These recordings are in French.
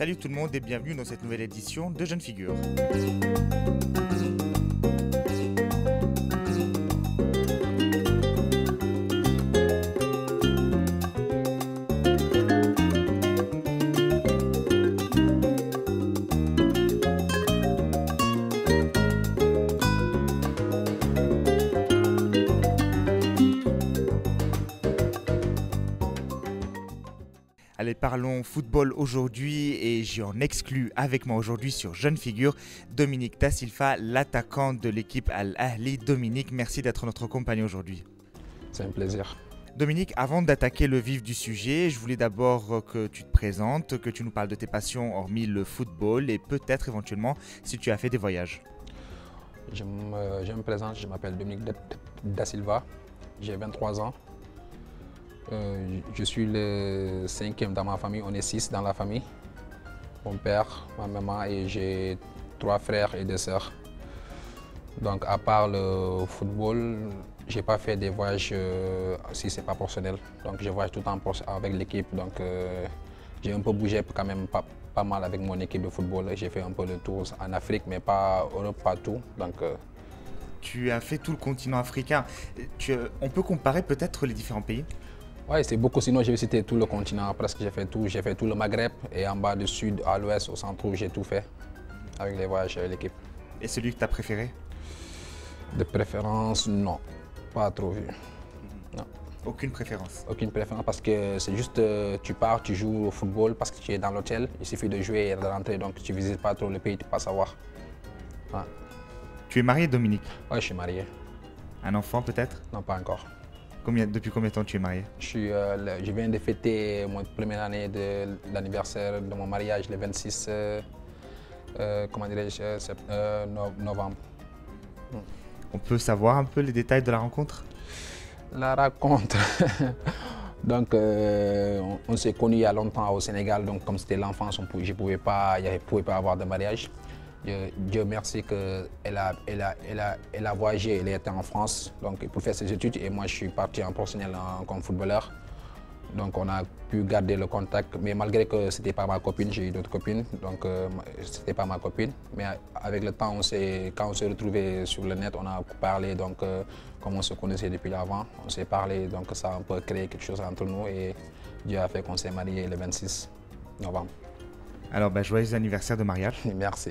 Salut tout le monde et bienvenue dans cette nouvelle édition de Jeunes Figures. Allez, parlons football aujourd'hui et j'ai en exclu avec moi aujourd'hui sur Jeunes Figures Dominique Da Silva, l'attaquant de l'équipe Al Ahly. Dominique, merci d'être notre compagnon aujourd'hui. C'est un plaisir. Dominique, avant d'attaquer le vif du sujet, je voulais d'abord que tu te présentes, que tu nous parles de tes passions hormis le football et peut-être éventuellement si tu as fait des voyages. Je me présente, je m'appelle Dominique Da Silva, j'ai 23 ans. Je suis le 5e dans ma famille, on est 6 dans la famille. Mon père, ma maman et j'ai 3 frères et 2 sœurs. Donc à part le football, je n'ai pas fait des voyages si ce n'est pas professionnel. Donc je voyage tout le temps avec l'équipe. Donc j'ai un peu bougé quand même pas mal avec mon équipe de football. J'ai fait un peu le tour en Afrique, mais pas en Europe, pas tout. Donc, tu as fait tout le continent africain. On peut comparer peut-être les différents pays? Oui, c'est beaucoup. Sinon, j'ai visité tout le continent. Presque, j'ai fait tout. J'ai fait tout le Maghreb et en bas du sud, à l'ouest, au centre, j'ai tout fait avec les voyages de l'équipe. Et celui que tu as préféré? De préférence, non. Pas trop vu. Non. Aucune préférence? Aucune préférence parce que c'est juste, tu pars, tu joues au football parce que tu es dans l'hôtel. Il suffit de jouer et de rentrer. Donc, tu ne visites pas trop le pays, tu ne peux pas savoir. Ouais. Tu es marié, Dominique? Oui, je suis marié. Un enfant peut-être? Non, pas encore. Depuis combien de temps tu es marié? Je viens de fêter mon première année de l'anniversaire de mon mariage le 26 novembre. On peut savoir un peu les détails de la rencontre? La rencontre. Donc, on s'est connus il y a longtemps au Sénégal. Donc, comme c'était l'enfance, je ne pouvais pas avoir de mariage. Dieu merci qu'elle a voyagé, elle était en France donc, pour faire ses études et moi je suis parti en professionnel comme footballeur. Donc on a pu garder le contact, mais malgré que ce n'était pas ma copine, j'ai eu d'autres copines, donc ce n'était pas ma copine. Mais avec le temps, quand on s'est retrouvés sur le net, on a parlé, donc comme on se connaissait depuis avant, on s'est parlé, donc ça a un peu créé quelque chose entre nous et Dieu a fait qu'on s'est mariés le 26 novembre. Alors, joyeux anniversaire de mariage. Merci.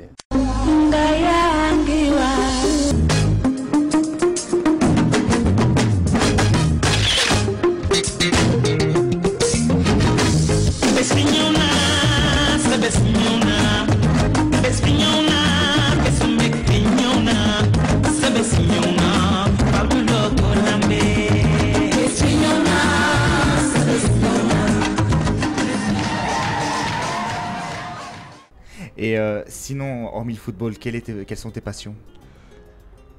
Et sinon, hormis le football, quelles sont tes passions?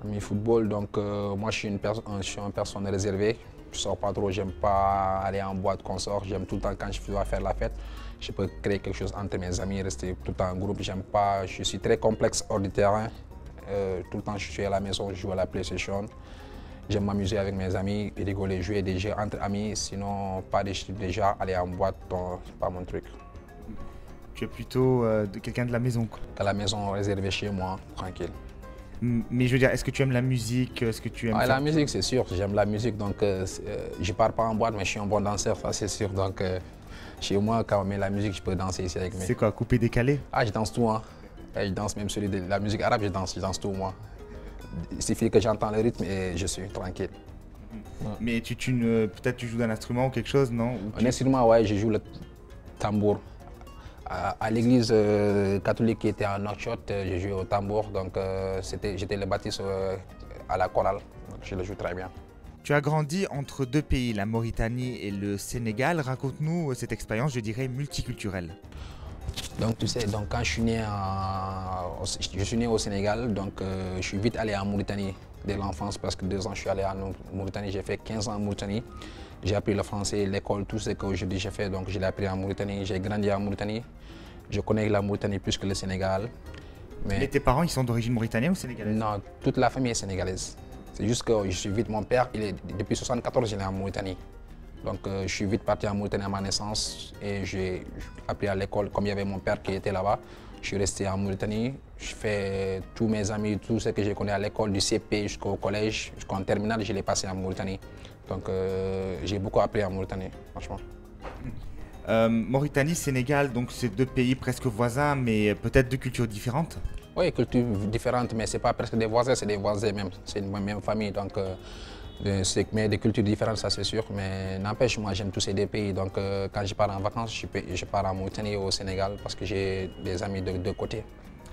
Hormis football, donc moi je suis une personne réservée. Je ne sors pas trop, j'aime pas aller en boîte, consort. J'aime tout le temps quand je dois faire la fête. Je peux créer quelque chose entre mes amis, rester tout le temps en groupe. J'aime pas, je suis très complexe hors du terrain. Tout le temps je suis à la maison, je joue à la PlayStation. J'aime m'amuser avec mes amis, rigoler, jouer des jeux entre amis. Sinon, pas déjà aller en boîte, c'est pas mon truc. Tu es plutôt quelqu'un de la maison, quoi. À la maison, réservée chez moi, tranquille. Mais je veux dire, est-ce que tu aimes la musique? Est-ce que tu aimes la musique, c'est sûr. J'aime la musique, donc je ne pars pas en boîte, mais je suis un bon danseur, ça c'est sûr. Donc chez moi, quand on met la musique, je peux danser ici avec mes... C'est quoi, coupé décalé? Ah, je danse tout, hein. Je danse même celui de la musique arabe, je danse tout, moi. Il suffit que j'entends le rythme et je suis tranquille. Mais peut-être tu joues d'un instrument ou quelque chose, non? Un instrument, ouais, je joue le tambour. À l'église catholique qui était à Nouakchott, j'ai joué au tambour, donc j'étais le baptiste à la chorale, donc je le joue très bien. Tu as grandi entre deux pays, la Mauritanie et le Sénégal. Raconte-nous cette expérience, je dirais, multiculturelle. Donc tu sais, donc, quand je suis né au Sénégal, donc je suis vite allé en Mauritanie dès l'enfance, parce que 2 ans je suis allé en Mauritanie, j'ai fait 15 ans en Mauritanie. J'ai appris le français, l'école, tout ce que j'ai fait, donc je l'ai appris en Mauritanie. J'ai grandi en Mauritanie. Je connais la Mauritanie plus que le Sénégal. Mais tes parents, ils sont d'origine mauritanienne ou sénégalaise? Non, toute la famille est sénégalaise. C'est juste que je suis vite, mon père, depuis 1974, il est en Mauritanie. Donc je suis vite parti en Mauritanie à ma naissance et j'ai appris à l'école, comme il y avait mon père qui était là-bas. Je suis resté en Mauritanie, je fais tous mes amis, tout ce que je connais à l'école, du CP jusqu'au collège, jusqu'en terminale, je l'ai passé en Mauritanie. Donc j'ai beaucoup appris en Mauritanie, franchement. Mauritanie, Sénégal, donc c'est deux pays presque voisins, mais peut-être deux cultures différentes. Oui, cultures différentes, mais ce n'est pas presque des voisins, c'est des voisins même, c'est une même famille. Donc, mais des cultures différentes, ça c'est sûr. Mais n'empêche, moi j'aime tous ces deux pays. Donc quand je pars en vacances, je pars en Mauritanie et au Sénégal parce que j'ai des amis de deux côtés.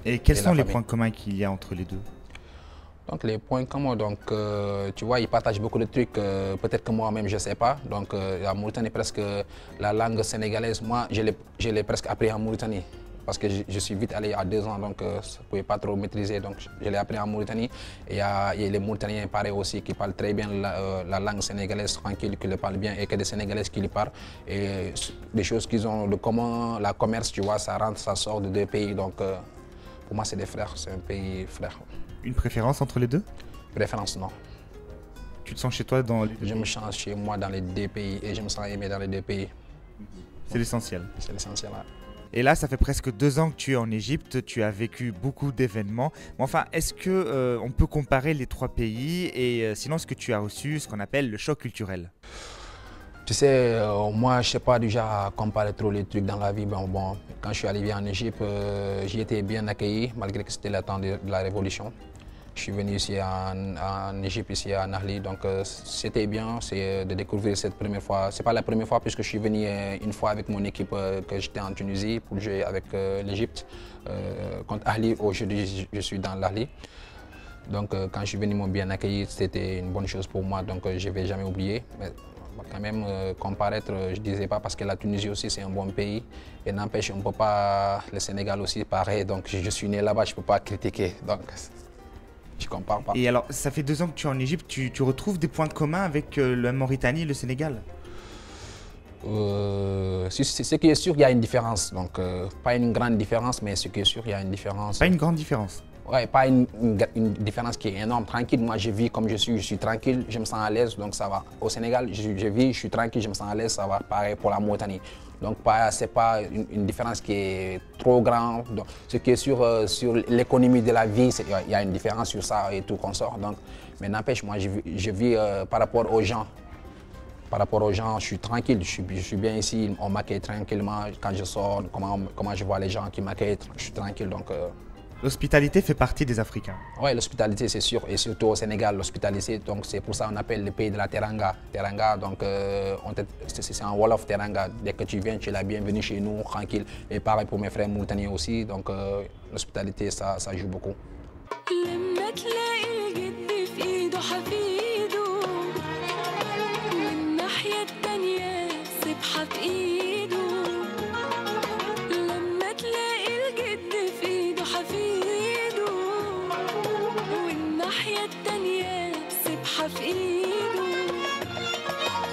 Et quels sont les points communs qu'il y a entre les deux? Donc les points communs, donc, tu vois, ils partagent beaucoup de trucs, peut-être que moi-même je ne sais pas. Donc en Mauritanie, presque la langue sénégalaise, moi je l'ai presque appris en Mauritanie. Parce que je suis vite allé à 2 ans, donc je ne pouvais pas trop maîtriser. Donc je l'ai appris en Mauritanie. Et il y a les Mauritaniens, pareil aussi, qui parlent très bien la langue sénégalaise, tranquille, qui le parlent bien, et que des Sénégalaises qui le parlent. Et des choses qu'ils ont de commun, la commerce, tu vois, ça rentre, ça sort de deux pays. Donc pour moi, c'est des frères, c'est un pays frère. Une préférence entre les deux? Préférence, non. Tu te sens chez toi dans les deux Je pays? me sens chez moi dans les deux pays et je me sens aimé dans les deux pays. C'est l'essentiel. C'est l'essentiel. Hein. Et là, ça fait presque 2 ans que tu es en Égypte, tu as vécu beaucoup d'événements. Mais enfin, est-ce que on peut comparer les 3 pays et sinon, est-ce que tu as reçu ce qu'on appelle le choc culturel? Tu sais, moi, je ne sais pas déjà comparer trop les trucs dans la vie. Bon, quand je suis arrivé en Égypte, j'y étais bien accueilli, malgré que c'était le temps de la Révolution. Je suis venu ici en Égypte, ici à Nahli, donc c'était bien de découvrir cette première fois. Ce n'est pas la première fois puisque je suis venu une fois avec mon équipe que j'étais en Tunisie pour jouer avec l'Égypte contre Ahli. Aujourd'hui, je suis dans l'Ahli. Donc quand je suis venu, ils m'ont bien accueilli, c'était une bonne chose pour moi, donc je ne vais jamais oublier. Mais, quand même, comparaître, je ne disais pas parce que la Tunisie aussi c'est un bon pays. Et n'empêche, on ne peut pas, le Sénégal aussi pareil, donc je suis né là-bas, je ne peux pas critiquer. Donc, je compare pas. Et alors, ça fait 2 ans que tu es en Égypte, tu retrouves des points communs avec la Mauritanie et le Sénégal? Ce qui est sûr, il y a une différence. Donc, pas une grande différence, mais ce qui est sûr, il y a une différence. Pas une grande différence? Ouais, pas une différence qui est énorme. Tranquille, moi je vis comme je suis tranquille, je me sens à l'aise, donc ça va. Au Sénégal, je vis, je suis tranquille, je me sens à l'aise, ça va. Pareil pour la Mauritanie. Donc ce n'est pas une différence qui est trop grande. Donc, ce qui est sur l'économie de la vie, il y a une différence sur ça et tout qu'on sort. Donc, mais n'empêche, moi je vis par rapport aux gens. Par rapport aux gens, je suis tranquille, je suis bien ici, on m'accueille tranquillement. Quand je sors, comment je vois les gens qui m'accueillent, je suis tranquille. Donc, l'hospitalité fait partie des Africains. Oui, l'hospitalité, c'est sûr. Et surtout au Sénégal, l'hospitalité, donc c'est pour ça qu'on appelle le pays de la Teranga. Teranga, donc c'est un Wolof Teranga. Dès que tu viens, tu es la bienvenue chez nous, tranquille. Et pareil pour mes frères mauritaniens aussi. Donc l'hospitalité, ça joue beaucoup.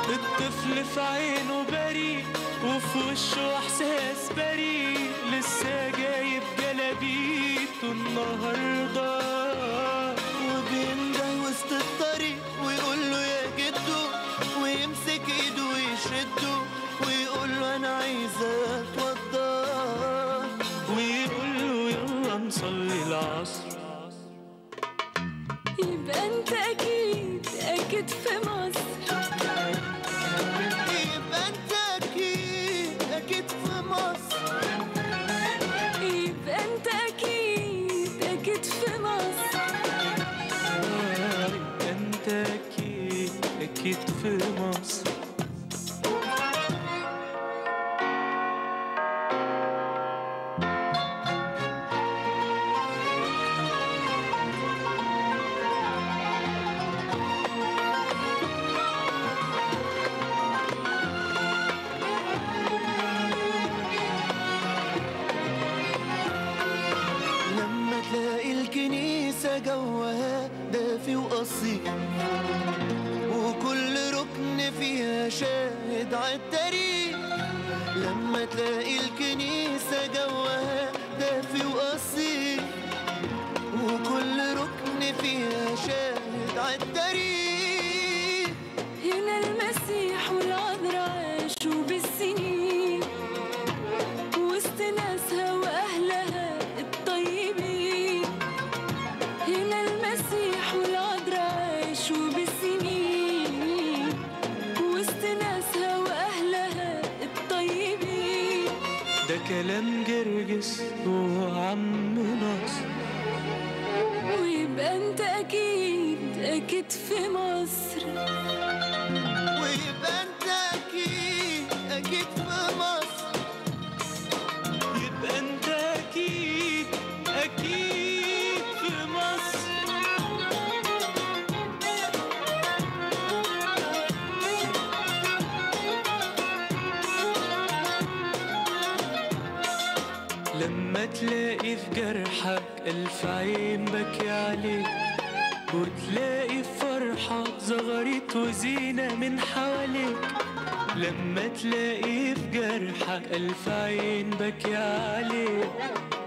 الطفل في عينه بريء وفي وشه احساس بريء لسه جايب جلابيته النهارده وبينده وسط الطريق ويقول له يا جدو ويمسك ايده ويشده ويقول له انا عايز اتوضى ويقول له يلا نصلي العصر. يبقى انت اكيد في مصر. يبقى انت اكيد في مصر. يبقى انت اكيد في مصر. يبقى انت اكيد في مصر. جوها دافي وأصيل وكل ركن فيها شاهد عالتاريخ. لما تلاقي الكنيسة جوها دافي وأصيل وكل ركن فيها شاهد عالتاريخ. هنا المسيح والعذراء ده كلام جرجس وعم ناصر. ويبقى انت اكيد اكيد في مصر. ويبقى انت اكيد اكيد في مصر. يبقى انت اكيد اكيد في مصر. لما تلاقي في جرحك ألف عين بكي عليك، وتلاقي فرحة زغرت وزينة من حواليك. لما تلاقي في جرحك ألف عين بكي عليك،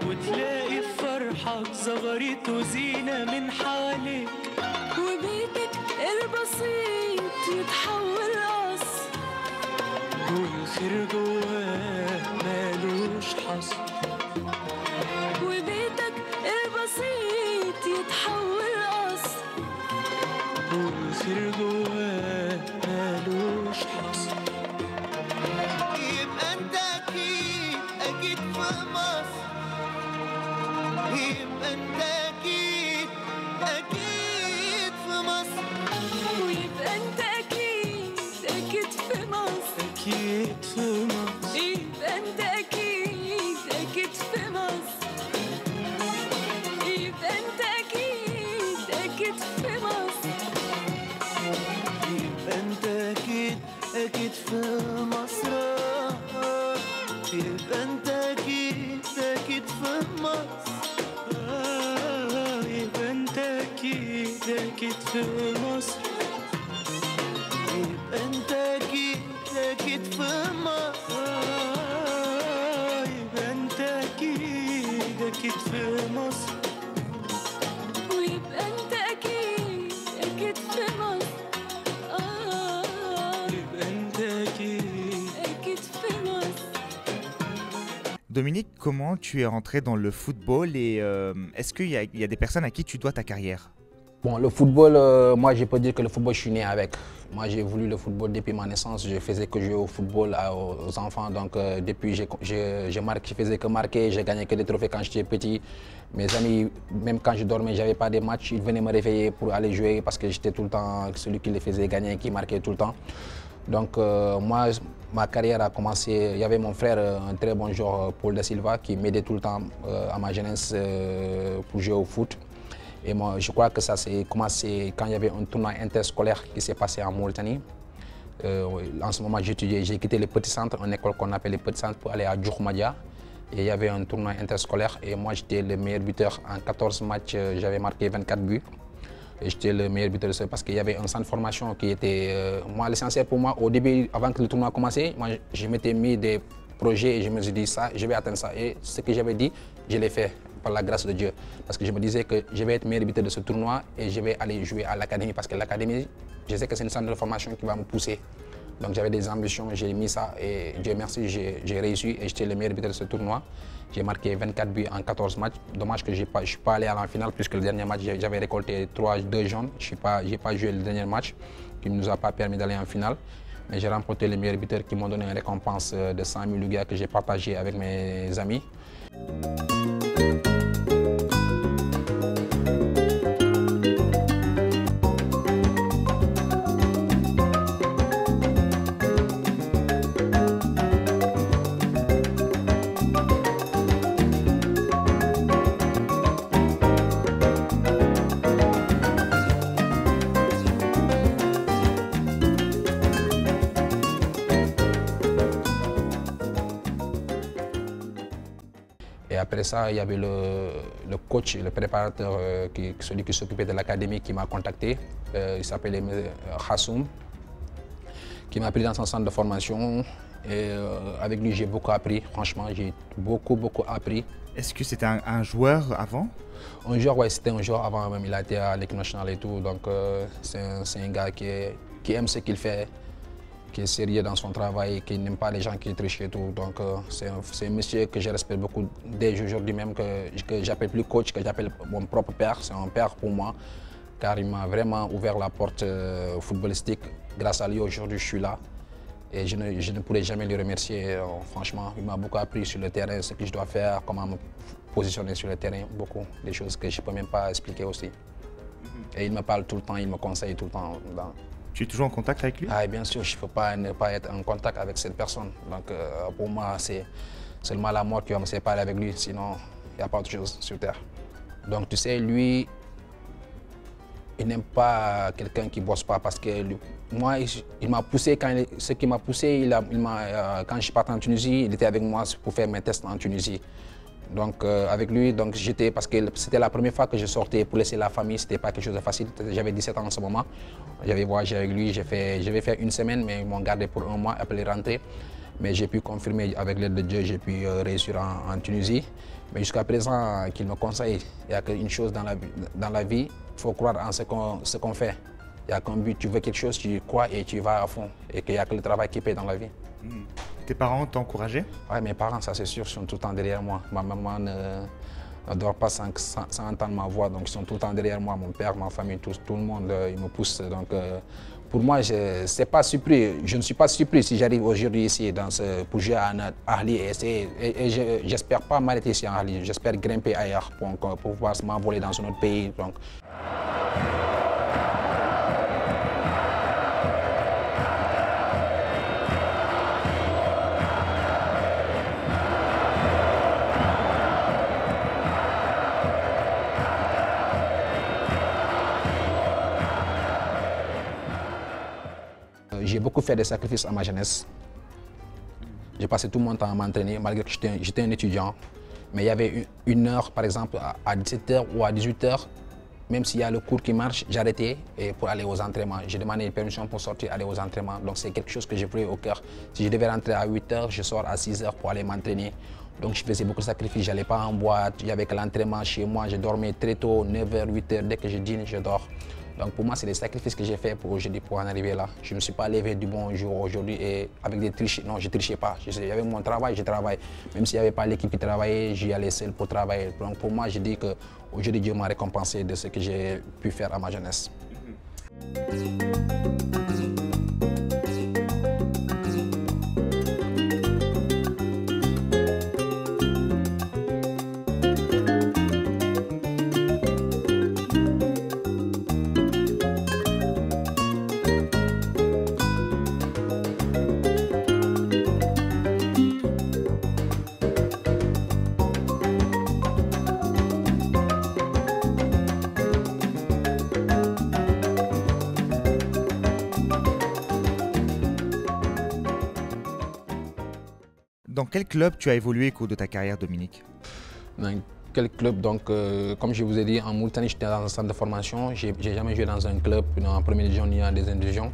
وتلاقي فرحة زغرت وزينة من حواليك. وبيتك البسيط يتحول قصر، والخير جواه مالوش حصر. وبيتك البسيط يتحول قصر، والخير جواه مالوش حصر. يبقى انت اكيد اكيد في مصر. يبقى انت اكيد اكيد في مصر. ويبقى انت اكيد اكيد في مصر. اكيد في مصر. يبقى انت اكيد اكيد في مصر. يبقى انت اكيد اكيد في مصر. يبقى انت اكيد اكيد في مصر. يبقى انت اكيد اكيد في مصر. يبقى انت اكيد اكيد في مصر. يبقى انت اكيد اكيد في مصر. يبقى انت اكيد اكيد في مصر. ويبقى انت اكيد اكيد في مصر. يبقى انت اكيد. اكيد في مصر. Dominique, comment tu es rentré dans le football et est-ce qu'il y a des personnes à qui tu dois ta carrière? Bon, le football, moi je peux dire que le football, je suis né avec. Moi j'ai voulu le football depuis ma naissance. Je faisais que jouer au football aux enfants. Donc depuis, je faisais que marquer. J'ai gagné que des trophées quand j'étais petit. Mes amis, même quand je dormais, je n'avais pas des matchs. Ils venaient me réveiller pour aller jouer parce que j'étais tout le temps celui qui les faisait gagner, qui marquait tout le temps. Donc moi, ma carrière a commencé, il y avait mon frère, un très bon joueur, Paul Da Silva, qui m'aidait tout le temps à ma jeunesse pour jouer au foot. Et moi, je crois que ça s'est commencé quand il y avait un tournoi interscolaire qui s'est passé en Mauritanie. En ce moment, j'étudiais, j'ai quitté le petit centre, une école qu'on appelle le petit centre, pour aller à Djoukmadia. Et il y avait un tournoi interscolaire et moi, j'étais le meilleur buteur. En 14 matchs, j'avais marqué 24 buts. Et j'étais le meilleur buteur de ce parce qu'il y avait un centre de formation qui était... moi, l'essentiel pour moi, au début, avant que le tournoi commence, moi, je m'étais mis des projets et je me suis dit ça, je vais atteindre ça. Et ce que j'avais dit, je l'ai fait par la grâce de Dieu. Parce que je me disais que je vais être meilleur buteur de ce tournoi et je vais aller jouer à l'académie. Parce que l'académie, je sais que c'est une centre de formation qui va me pousser. Donc j'avais des ambitions, j'ai mis ça et Dieu merci, j'ai réussi et j'étais le meilleur buteur de ce tournoi. J'ai marqué 24 buts en 14 matchs. Dommage que je ne suis pas allé à la finale puisque le dernier match, j'avais récolté 2 jaunes. Je n'ai pas joué le dernier match qui ne nous a pas permis d'aller en finale. Mais j'ai remporté le meilleur buteur qui m'ont donné une récompense de 100 000 lougas que j'ai partagé avec mes amis. Après ça, il y avait le coach, le préparateur, celui qui s'occupait de l'académie qui m'a contacté. Il s'appelait Hassoum, qui m'a pris dans son centre de formation. Et avec lui, j'ai beaucoup appris. Franchement, j'ai beaucoup appris. Est-ce que c'était un joueur avant? Un joueur, oui, c'était un joueur avant même. Il a été à l'équipe nationale et tout. Donc, c'est un gars qui aime ce qu'il fait, qui est sérieux dans son travail, qui n'aime pas les gens qui trichent et tout. Donc c'est un monsieur que je respecte beaucoup dès aujourd'hui même, que j'appelle plus coach, que j'appelle mon propre père. C'est un père pour moi, car il m'a vraiment ouvert la porte footballistique. Grâce à lui, aujourd'hui, je suis là. Et je ne pourrais jamais le remercier, franchement. Il m'a beaucoup appris sur le terrain, ce que je dois faire, comment me positionner sur le terrain, beaucoup. Des choses que je ne peux même pas expliquer aussi. Et il me parle tout le temps, il me conseille tout le temps. Tu es toujours en contact avec lui? Ah, bien sûr, je ne peux pas ne pas être en contact avec cette personne. Donc pour moi, c'est seulement la mort qui va me séparer avec lui, sinon il n'y a pas autre chose sur terre. Donc tu sais, lui, il n'aime pas quelqu'un qui ne bosse pas parce que moi, il m'a poussé, ce qui m'a poussé, quand je suis parti en Tunisie, il était avec moi pour faire mes tests en Tunisie. Donc avec lui, j'étais, parce que c'était la première fois que je sortais pour laisser la famille, c'était pas quelque chose de facile. J'avais 17 ans en ce moment. J'avais voyagé avec lui, je vais faire une semaine, mais ils m'ont gardé pour un mois après rentrer. Mais j'ai pu confirmer avec l'aide de Dieu, j'ai pu réussir en Tunisie. Mais jusqu'à présent, qu'il me conseille, il y a qu'une chose dans la vie, il faut croire en ce qu'on fait. Il y a qu'un but, tu veux quelque chose, tu y crois et tu y vas à fond. Et qu'il n'y a que le travail qui paie dans la vie. Tes parents t'ont encouragé? Oui, mes parents, ça c'est sûr, sont tout le temps derrière moi. Ma maman ne dort pas sans entendre ma voix, donc ils sont tout le temps derrière moi. Mon père, ma famille, tout le monde, ils me pousse. Donc pour moi, je ne suis pas surpris si j'arrive aujourd'hui ici pour jouer à Ahli. Et j'espère pas m'arrêter ici à Ahli, j'espère grimper ailleurs pour pouvoir m'envoler dans un autre pays. Donc. J'ai beaucoup fait des sacrifices à ma jeunesse. J'ai passé tout mon temps à m'entraîner, malgré que j'étais un étudiant. Mais il y avait une heure, par exemple, à 17h ou à 18h, même s'il y a le cours qui marche, j'arrêtais pour aller aux entraînements. J'ai demandé une permission pour sortir, aller aux entraînements. Donc c'est quelque chose que j'ai pris au cœur. Si je devais rentrer à 8h, je sors à 6h pour aller m'entraîner. Donc je faisais beaucoup de sacrifices, je n'allais pas en boîte, il y avait que l'entraînement chez moi, je dormais très tôt, 9h, 8h, dès que je dîne, je dors. Donc pour moi, c'est des sacrifices que j'ai faits pour aujourd'hui pour en arriver là. Je ne me suis pas levé du bon jour aujourd'hui et avec des triches. Non, je ne trichais pas. Avec mon travail, je travaille. Même s'il n'y avait pas l'équipe qui travaillait, j'y allais seul pour travailler. Donc pour moi, je dis qu'aujourd'hui, Dieu m'a récompensé de ce que j'ai pu faire à ma jeunesse. Dans quel club tu as évolué au cours de ta carrière, Dominique? Dans quel club? Donc, comme je vous ai dit, en Mauritanie, j'étais dans un centre de formation. Je n'ai jamais joué dans un club, en première division ni en deuxième division.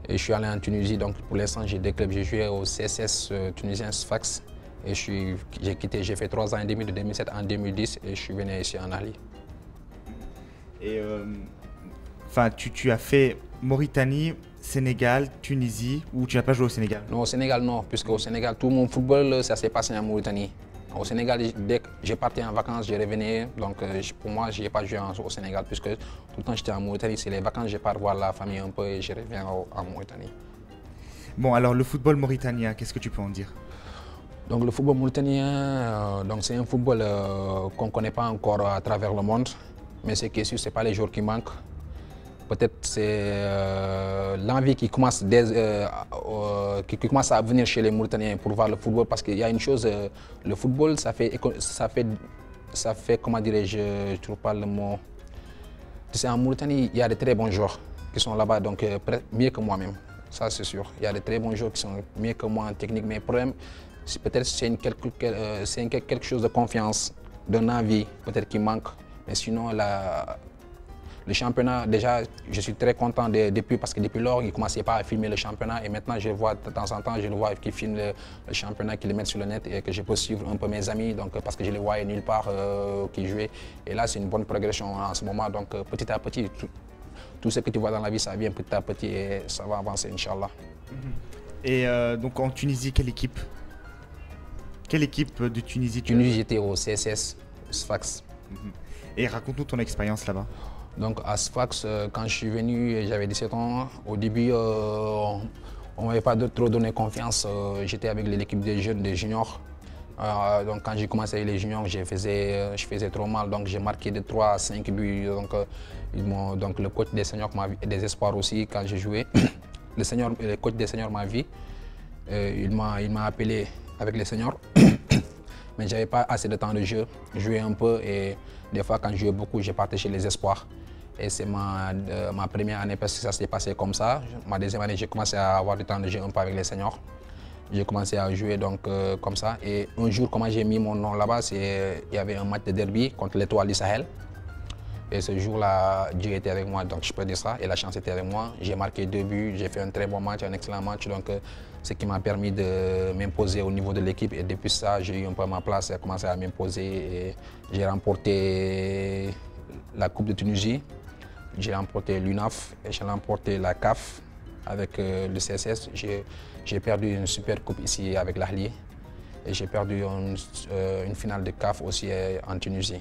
Et je suis allé en Tunisie. Donc, pour l'instant, j'ai deux clubs. J'ai joué au CSS tunisien Sfax. Et j'ai fait 3 ans et demi de 2007 en 2010 et je suis venu ici en Ahli. Et tu as fait Mauritanie, Sénégal, Tunisie, ou tu n'as pas joué au Sénégal? Non, au Sénégal, non, puisque au Sénégal, tout mon football, ça s'est passé en Mauritanie. Au Sénégal, dès que j'ai parti en vacances, je revenais. Donc pour moi, je n'ai pas joué au Sénégal, puisque tout le temps j'étais en Mauritanie. C'est les vacances, je pars voir la famille un peu et je reviens en Mauritanie. Bon, alors le football mauritanien, qu'est-ce que tu peux en dire? Donc le football mauritanien, c'est un football qu'on ne connaît pas encore à travers le monde. Mais ce qui est sûr, ce n'est pas les joueurs qui manquent. Peut-être c'est l'envie qui commence à venir chez les Mauritaniens pour voir le football. Parce qu'il y a une chose, le football, ça fait comment dirais-je, je ne trouve pas le mot. Tu sais, en Mauritanie, il y a de très bons joueurs qui sont là-bas, donc mieux que moi-même. Ça, c'est sûr. Il y a de très bons joueurs qui sont mieux que moi en technique. Mais le problème, peut-être c'est quelque chose de confiance, d'une envie, peut-être qui manque. Mais sinon, le championnat, déjà, je suis très content depuis, parce que depuis lors, ils ne commençaient pas à filmer le championnat. Et maintenant, je vois de temps en temps, je le vois qu'ils filment le championnat, qu'ils le mettent sur le net et que je peux suivre un peu mes amis, donc, parce que je les voyais nulle part qui jouaient. Et là, c'est une bonne progression en ce moment. Donc, petit à petit, tout ce que tu vois dans la vie, ça vient petit à petit et ça va avancer, Inch'Allah. Et donc, en Tunisie, quelle équipe? Quelle équipe de Tunisie tu as? Tunisie, j'étais au CSS, Sfax. Et raconte-nous ton expérience là-bas. Donc à Sfax, quand je suis venu, j'avais 17 ans. Au début, On ne m'avait pas trop donné confiance. J'étais avec l'équipe des jeunes, des juniors. Donc quand j'ai commencé avec les juniors, je faisais trop mal. Donc j'ai marqué de 3 à 5 buts. Donc le coach des seniors m'a vu, et des espoirs aussi quand j'ai joué. Le coach des seniors m'a vu. Il m'a appelé avec les seniors. Mais je n'avais pas assez de temps de jeu. Je jouais un peu et des fois quand je jouais beaucoup, je partais chez les espoirs. Et c'est ma première année parce que ça s'est passé comme ça. Ma deuxième année, j'ai commencé à avoir du temps de jeu un peu avec les seniors. J'ai commencé à jouer donc comme ça. Et un jour, comment j'ai mis mon nom là-bas, il y avait un match de derby contre l'Étoile du Sahel. Et ce jour-là, Dieu était avec moi, donc je peux dire ça. Et la chance était avec moi. J'ai marqué 2 buts, j'ai fait un très bon match, un excellent match. Donc ce qui m'a permis de m'imposer au niveau de l'équipe. Et depuis ça, j'ai eu un peu ma place, j'ai commencé à m'imposer. Et j'ai remporté la Coupe de Tunisie. J'ai remporté l'UNAF et j'ai remporté la CAF avec le CSS. J'ai perdu une super coupe ici avec l'Ahli et j'ai perdu une finale de CAF aussi en Tunisie.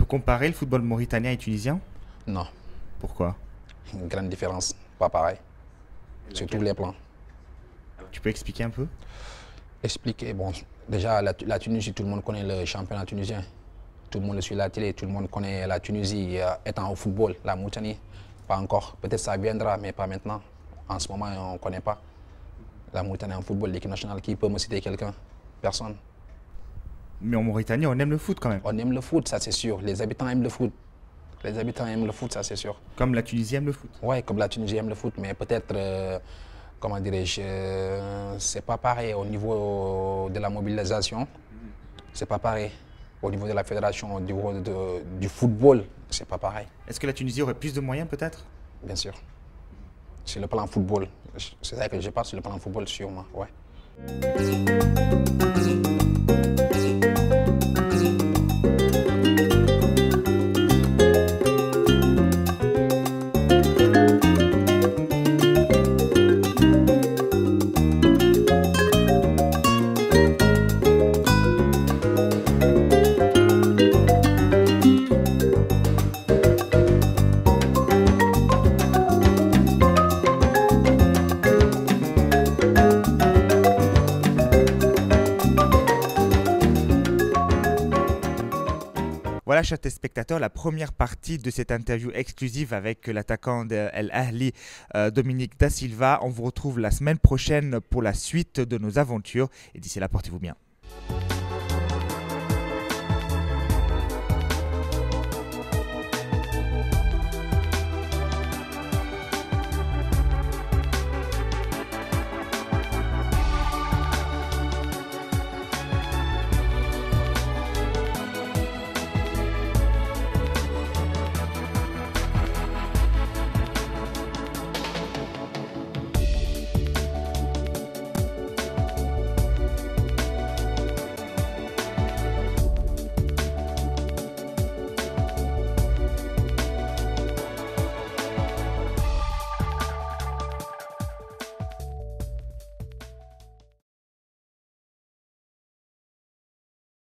Comparer le football mauritanien et tunisien? Non. Pourquoi? Une grande différence, pas pareil, sur tous les plans. Tu peux expliquer un peu? Expliquer, bon, déjà la Tunisie, tout le monde connaît le championnat tunisien. Tout le monde le suit à la télé, tout le monde connaît la Tunisie étant au football. La Mauritanie, pas encore. Peut-être ça viendra, mais pas maintenant. En ce moment, on ne connaît pas. La Mauritanie en football, l'équipe nationale, qui peut me citer quelqu'un? Personne. Mais en Mauritanie, on aime le foot quand même. On aime le foot, ça c'est sûr. Les habitants aiment le foot. Les habitants aiment le foot, ça c'est sûr. Comme la Tunisie aime le foot. Oui, comme la Tunisie aime le foot, mais peut-être, comment dirais-je, c'est pas pareil au niveau de la mobilisation. C'est pas pareil. Au niveau de la fédération, au niveau du football, c'est pas pareil. Est-ce que la Tunisie aurait plus de moyens peut-être? Bien sûr. Sur le plan football. C'est ça que je parle sur le plan football, sûrement, ouais. Voilà, chers téléspectateurs, la première partie de cette interview exclusive avec l'attaquant de El Ahli, Dominique Da Silva. On vous retrouve la semaine prochaine pour la suite de nos aventures. Et d'ici là, portez-vous bien.